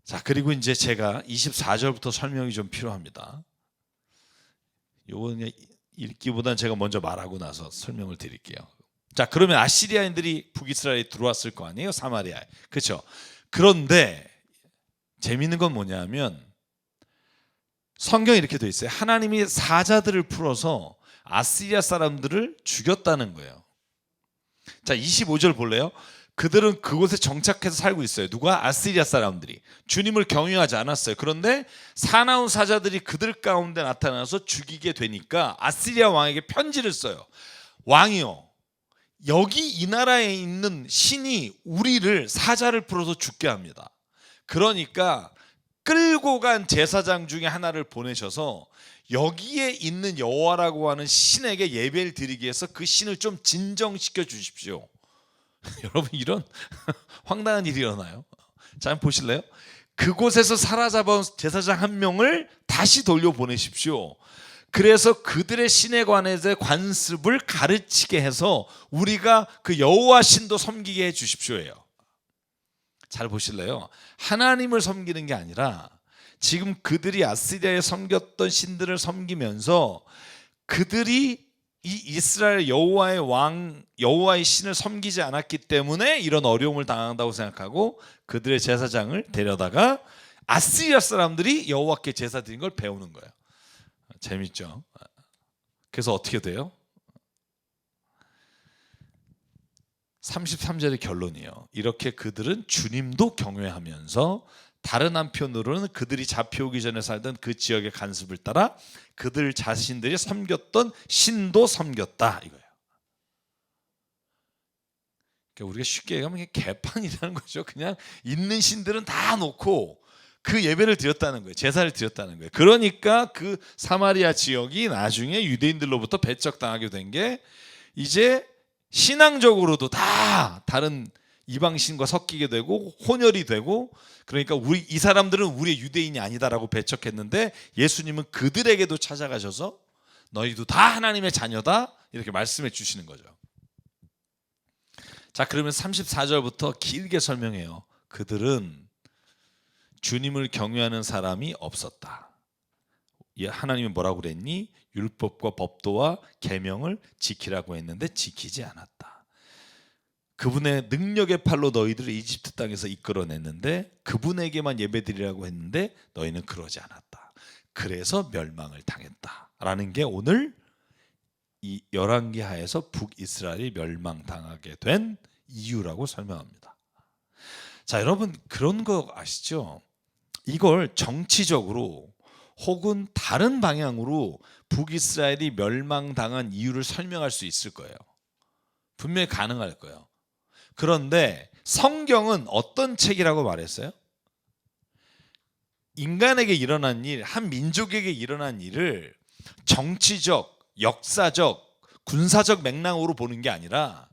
A: 자, 그리고 이제 제가 24절부터 설명이 좀 필요합니다. 요거는 읽기보다는 제가 먼저 말하고 나서 설명을 드릴게요. 자, 그러면 아시리아인들이 북이스라엘에 들어왔을 거 아니에요? 사마리아에. 그렇죠? 그런데 재미있는 건 뭐냐면 성경이 이렇게 돼 있어요. 하나님이 사자들을 풀어서 아시리아 사람들을 죽였다는 거예요. 자, 25절 볼래요? 그들은 그곳에 정착해서 살고 있어요. 누가? 아시리아 사람들이. 주님을 경외하지 않았어요. 그런데 사나운 사자들이 그들 가운데 나타나서 죽이게 되니까 아시리아 왕에게 편지를 써요. 왕이요, 여기 이 나라에 있는 신이 우리를 사자를 풀어서 죽게 합니다. 그러니까 끌고 간 제사장 중에 하나를 보내셔서 여기에 있는 여호와라고 하는 신에게 예배를 드리기 위해서 그 신을 좀 진정시켜 주십시오. 여러분, 이런 황당한 일이 일어나요. 자, 한번 보실래요? 그곳에서 사로잡은 제사장 한 명을 다시 돌려보내십시오. 그래서 그들의 신에 관해서 관습을 가르치게 해서 우리가 그 여호와 신도 섬기게 해 주십시오예요. 잘 보실래요? 하나님을 섬기는 게 아니라 지금 그들이 아시리아에 섬겼던 신들을 섬기면서 그들이 이 이스라엘 여호와의 왕, 여호와의 신을 섬기지 않았기 때문에 이런 어려움을 당한다고 생각하고 그들의 제사장을 데려다가 아시리아 사람들이 여호와께 제사 드린 걸 배우는 거예요. 재밌죠? 그래서 어떻게 돼요? 33절의 결론이에요. 이렇게 그들은 주님도 경외하면서 다른 한편으로는 그들이 잡혀오기 전에 살던 그 지역의 관습을 따라 그들 자신들이 섬겼던 신도 섬겼다, 이거예요. 그러니까 우리가 쉽게 얘기하면 개판이라는 거죠. 그냥 있는 신들은 다 놓고 그 예배를 드렸다는 거예요. 제사를 드렸다는 거예요. 그러니까 그 사마리아 지역이 나중에 유대인들로부터 배척당하게 된 게 이제 신앙적으로도 다 다른 이방신과 섞이게 되고 혼혈이 되고, 그러니까 우리 이 사람들은 우리의 유대인이 아니다라고 배척했는데 예수님은 그들에게도 찾아가셔서 너희도 다 하나님의 자녀다 이렇게 말씀해 주시는 거죠. 자, 그러면 34절부터 길게 설명해요. 그들은 주님을 경외하는 사람이 없었다. 하나님이 뭐라고 그랬니? 율법과 법도와 계명을 지키라고 했는데 지키지 않았다. 그분의 능력의 팔로 너희들을 이집트 땅에서 이끌어냈는데 그분에게만 예배드리라고 했는데 너희는 그러지 않았다. 그래서 멸망을 당했다라는 게 오늘 이 열왕기 하에서 북이스라엘이 멸망당하게 된 이유라고 설명합니다. 자, 여러분, 그런 거 아시죠? 이걸 정치적으로 혹은 다른 방향으로 북이스라엘이 멸망당한 이유를 설명할 수 있을 거예요. 분명히 가능할 거예요. 그런데 성경은 어떤 책이라고 말했어요? 인간에게 일어난 일, 한 민족에게 일어난 일을 정치적, 역사적, 군사적 맥락으로 보는 게 아니라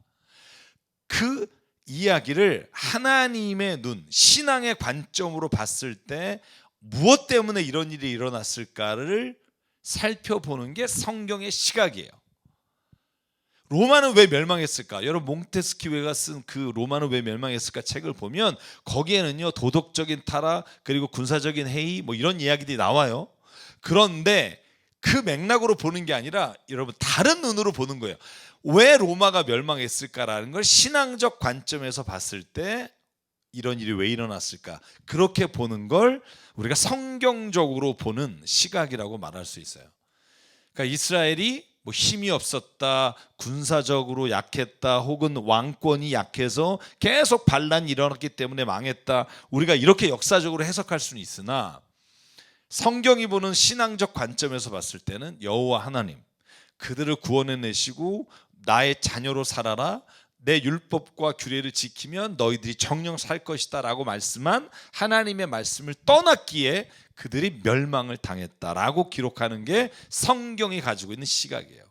A: 그 이야기를 하나님의 눈, 신앙의 관점으로 봤을 때 무엇 때문에 이런 일이 일어났을까를 살펴보는 게 성경의 시각이에요. 로마는 왜 멸망했을까? 여러분 몽테스키웨가 쓴 그 로마는 왜 멸망했을까 책을 보면 거기에는요 도덕적인 타락 그리고 군사적인 해이 뭐 이런 이야기들이 나와요. 그런데 그 맥락으로 보는 게 아니라 여러분 다른 눈으로 보는 거예요. 왜 로마가 멸망했을까라는 걸 신앙적 관점에서 봤을 때 이런 일이 왜 일어났을까? 그렇게 보는 걸 우리가 성경적으로 보는 시각이라고 말할 수 있어요. 그러니까 이스라엘이 뭐 힘이 없었다, 군사적으로 약했다, 혹은 왕권이 약해서 계속 반란이 일어났기 때문에 망했다. 우리가 이렇게 역사적으로 해석할 수는 있으나 성경이 보는 신앙적 관점에서 봤을 때는 여호와 하나님 그들을 구원해내시고 나의 자녀로 살아라, 내 율법과 규례를 지키면 너희들이 정령 살 것이다 라고 말씀한 하나님의 말씀을 떠났기에 그들이 멸망을 당했다라고 기록하는 게 성경이 가지고 있는 시각이에요.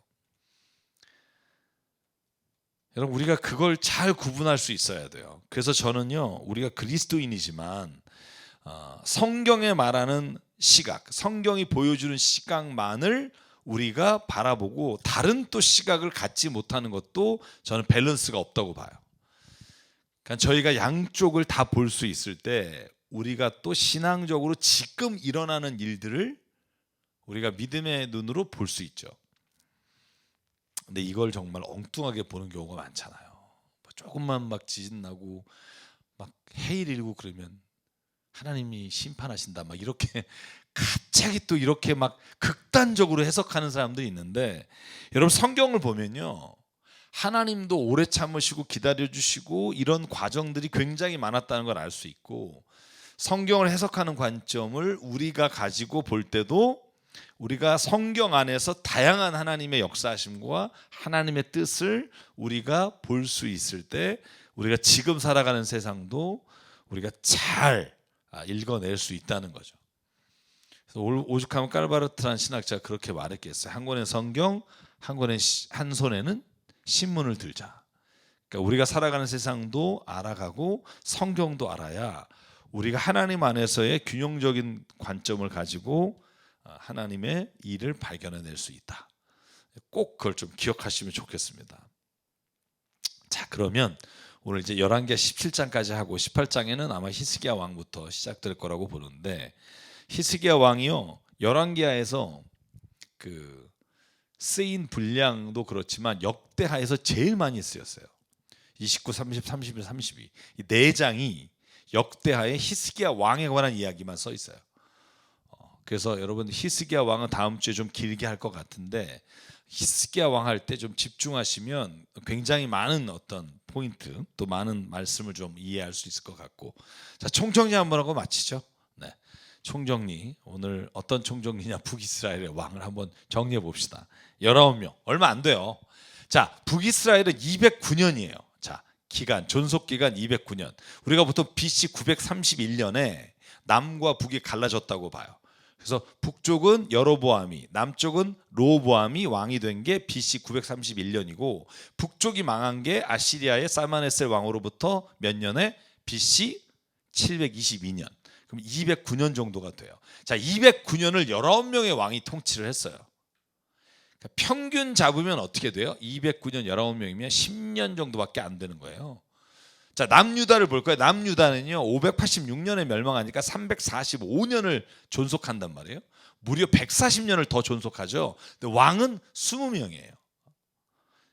A: 여러분 우리가 그걸 잘 구분할 수 있어야 돼요. 그래서 저는요 우리가 그리스도인이지만 성경에 말하는 시각, 성경이 보여주는 시각만을 우리가 바라보고 다른 또 시각을 갖지 못하는 것도 저는 밸런스가 없다고 봐요. 그러니까 저희가 양쪽을 다 볼 수 있을 때 우리가 또 신앙적으로 지금 일어나는 일들을 우리가 믿음의 눈으로 볼 수 있죠. 근데 이걸 정말 엉뚱하게 보는 경우가 많잖아요. 조금만 막 지진 나고 막 해일 일고 그러면 하나님이 심판하신다 막 이렇게 갑자기 또 이렇게 막 극단적으로 해석하는 사람들이 있는데 여러분 성경을 보면요 하나님도 오래 참으시고 기다려주시고 이런 과정들이 굉장히 많았다는 걸 알 수 있고 성경을 해석하는 관점을 우리가 가지고 볼 때도 우리가 성경 안에서 다양한 하나님의 역사하심과 하나님의 뜻을 우리가 볼 수 있을 때 우리가 지금 살아가는 세상도 우리가 잘 읽어낼 수 있다는 거죠. 그래서 오죽하면 까르바르트라는 신학자가 그렇게 말했겠어요. 한 권의 성경, 한 손에는 신문을 들자. 그러니까 우리가 살아가는 세상도 알아가고 성경도 알아야 우리가 하나님 안에서의 균형적인 관점을 가지고 하나님의 일을 발견해낼 수 있다. 꼭 그걸 좀 기억하시면 좋겠습니다. 자, 그러면 오늘 이제 11개 17장까지 하고 18장에는 아마 히스기야 왕부터 시작될 거라고 보는데 히스기야 왕이요 11개하에서 그 쓰인 분량도 그렇지만 역대하에서 제일 많이 쓰였어요. 29, 30, 31, 32 이 4장이 역대하에 히스기야 왕에 관한 이야기만 써 있어요. 그래서 여러분 히스기야 왕은 다음 주에 좀 길게 할 것 같은데 히스기야 왕 할 때 좀 집중하시면 굉장히 많은 어떤 포인트 또 많은 말씀을 좀 이해할 수 있을 것 같고 자 총정리 한번 하고 마치죠. 네, 총정리 오늘 어떤 총정리냐 북이스라엘의 왕을 한번 정리해 봅시다. 19명 얼마 안 돼요. 자 북이스라엘은 209년이에요. 자 기간 존속 기간 209년 우리가 보통 BC 931년에 남과 북이 갈라졌다고 봐요. 그래서 북쪽은 여로보암이 남쪽은 르호보암이 왕이 된 게 BC 931년이고 북쪽이 망한 게 아시리아의 살마네셀 왕으로부터 몇 년에 BC 722년 그럼 209년 정도가 돼요. 자 209년을 19명의 왕이 통치를 했어요. 그러니까 평균 잡으면 어떻게 돼요? 209년 19명이면 10년 정도밖에 안 되는 거예요. 자 남유다를 볼 거예요. 남유다는요 586년에 멸망하니까 345년을 존속한단 말이에요. 무려 140년을 더 존속하죠. 근데 왕은 20명이에요.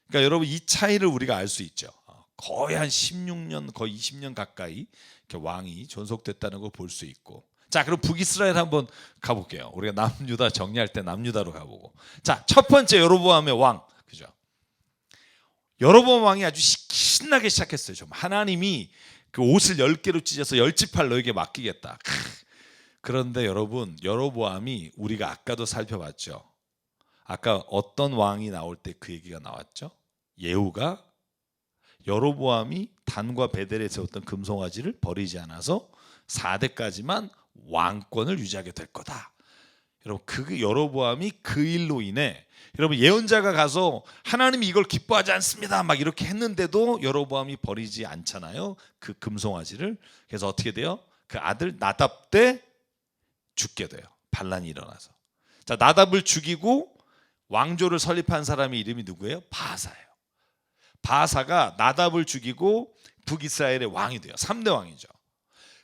A: 그러니까 여러분 이 차이를 우리가 알 수 있죠. 거의 한 16년 거의 20년 가까이 이렇게 왕이 존속됐다는 걸 볼 수 있고 자 그럼 북이스라엘 한번 가볼게요. 우리가 남유다 정리할 때 남유다로 가보고 자 첫 번째 여로보암의 왕 그죠? 여로보암 왕이 아주 신나게 시작했어요. 좀 하나님이 그 옷을 10개로 찢어서 10지파를 너에게 맡기겠다. 그런데 여러분, 여로보암이 우리가 아까도 살펴봤죠. 아까 어떤 왕이 나올 때 그 얘기가 나왔죠. 예후가 여로보암이 단과 베델에 세웠던 금송아지를 버리지 않아서 4대까지만 왕권을 유지하게 될 거다. 여러분, 그 여로보암이 그 일로 인해 여러분 예언자가 가서 하나님이 이걸 기뻐하지 않습니다 막 이렇게 했는데도 여로보암이 버리지 않잖아요. 그 금송아지를. 그래서 어떻게 돼요? 그 아들 나답 때 죽게 돼요. 반란이 일어나서. 자, 나답을 죽이고 왕조를 설립한 사람의 이름이 누구예요? 바하사예요. 바하사가 나답을 죽이고 북이스라엘의 왕이 돼요. 3대 왕이죠.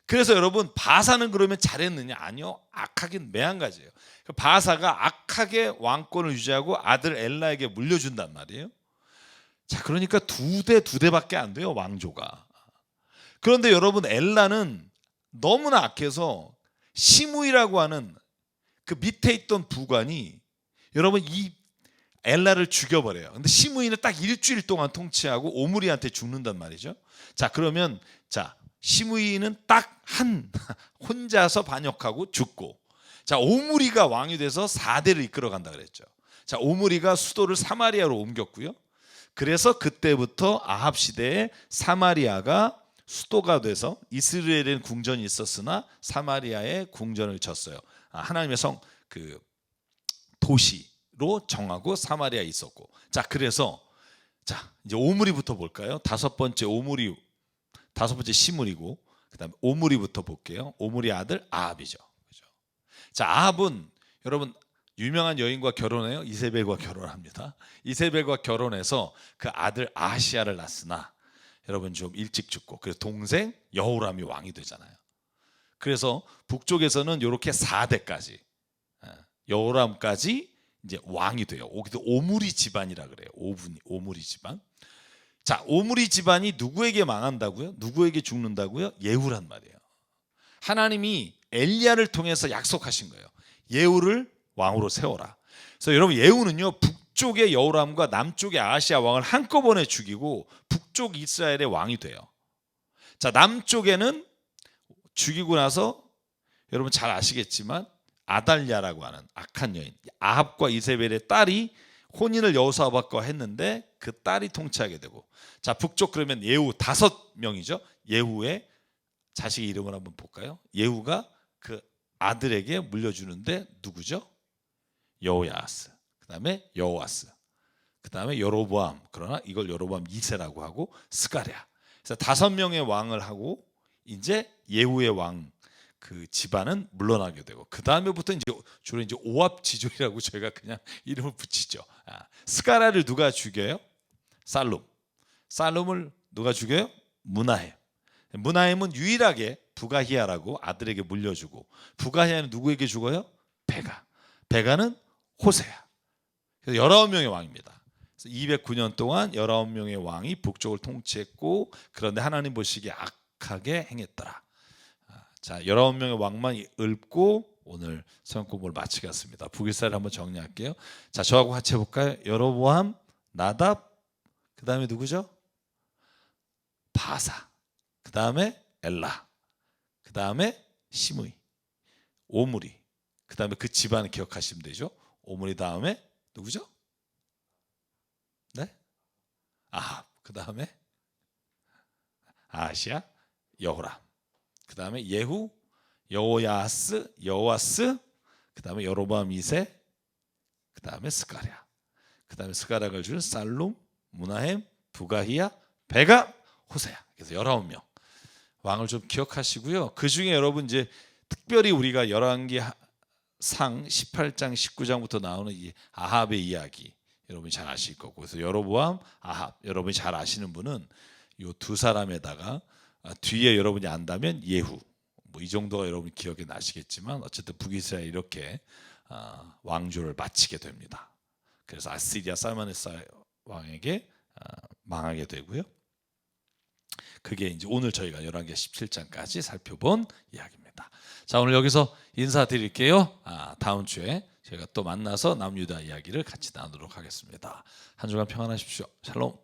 A: 그래서 여러분, 바하사는 그러면 잘했느냐? 아니요. 악하긴 매한가지예요. 바하사가 악하게 왕권을 유지하고 아들 엘라에게 물려준단 말이에요. 자, 그러니까 두 대밖에 안 돼요, 왕조가. 그런데 여러분, 엘라는 너무나 악해서 시므이라고 하는 그 밑에 있던 부관이 여러분 이 엘라를 죽여버려요. 근데 시므이는 딱 일주일 동안 통치하고 오므리한테 죽는단 말이죠. 자, 그러면 자, 시므이는 딱 혼자서 반역하고 죽고, 자, 오므리가 왕이 돼서 4대를 이끌어간다 그랬죠. 자, 오므리가 수도를 사마리아로 옮겼고요. 그래서 그때부터 아합 시대에 사마리아가 수도가 돼서 이스라엘에는 궁전이 있었으나 사마리아에 궁전을 졌어요. 하나님의 그 도시로 정하고 사마리아에 있었고. 자, 그래서 자, 이제 오므리부터 볼까요? 다섯 번째 시므리고, 그다음에 오므리부터 볼게요. 오므리 아들 아합이죠. 그죠? 자, 아합은 여러분 유명한 여인과 결혼해요. 이세벨과 결혼합니다. 이세벨과 결혼해서 그 아들 아하시야를 낳았으나 여러분 좀 일찍 죽고, 그래서 동생 여호람이 왕이 되잖아요. 그래서 북쪽에서는 이렇게 4대까지 여호람까지 이제 왕이 돼요. 오므리 집안이라 그래요. 오므리 집안. 자, 오므리 집안이 누구에게 망한다고요? 누구에게 죽는다고요? 예후란 말이에요. 하나님이 엘리야를 통해서 약속하신 거예요. 예후를 왕으로 세워라. 그래서 여러분, 예후는요, 북쪽의 여호람과 남쪽의 아하시야 왕을 한꺼번에 죽이고 북쪽 이스라엘의 왕이 돼요. 자, 남쪽에는 죽이고 나서 여러분 잘 아시겠지만 아달랴라고 하는 악한 여인, 아합과 이세벨의 딸이 혼인을 여호사밧과 했는데 그 딸이 통치하게 되고. 자, 북쪽 그러면 예후 5명이죠. 예후의 자식의 이름을 한번 볼까요? 예후가 그 아들에게 물려주는데 누구죠? 여호야하스, 그 다음에 여호아스, 그 다음에 여로보암. 그러나 이걸 여로보암 2세라고 하고 스가랴. 그래서 5명의 왕을 하고 이제 예후의 왕 그 집안은 물러나게 되고, 그 다음에부터 이제 주로 이제 오합지졸이라고 저희가 그냥 이름을 붙이죠. 스가랴를 누가 죽여요? 살룸을 누가 죽여요? 무나헴은 유일하게 부가히야라고 아들에게 물려주고, 부가히야는 누구에게 죽어요? 베가는 호세야. 그래서 19명의 왕입니다. 그래서 209년 동안 19명의 왕이 북쪽을 통치했고, 그런데 하나님 보시기에 악하게 행했더라. 자, 19명의 왕만 읊고 오늘 성경 공부를 마치겠습니다. 북이스라엘 한번 정리할게요. 자, 저하고 같이 해볼까요? 여로보암, 나답, 그 다음에 누구죠? 바하사, 그 다음에 엘라, 그 다음에 시므이, 오므리, 그 다음에 그 집안을 기억하시면 되죠. 오므리 다음에 누구죠? 네? 아합, 그 다음에 아하시야, 여호람, 그 다음에 예후, 여호아스, 그 다음에 여로보암 2세, 그 다음에 스가랴, 그 다음에 스가랴를 준 살룸, 무나헴, 부가히야, 베가, 호세야. 그래서 19명 왕을 좀 기억하시고요. 그 중에 여러분 이제 특별히 우리가 열왕기상 18장 19장부터 나오는 이 아합의 이야기 여러분이 잘 아실 거고, 그래서 여로보암, 아합 여러분이 잘 아시는 분은 이 두 사람에다가 뒤에 여러분이 안다면 예후, 뭐 이 정도가 여러분 기억에 나시겠지만 어쨌든 북이스라엘 이렇게 왕조를 마치게 됩니다. 그래서 아시리아 살마네스 왕에게 망하게 되고요. 그게 이제 오늘 저희가 열왕기 17장까지 살펴본 이야기입니다. 자, 오늘 여기서 인사드릴게요. 다음 주에 제가 또 만나서 남유다 이야기를 같이 나누도록 하겠습니다. 한 주간 평안하십시오. 샬롬.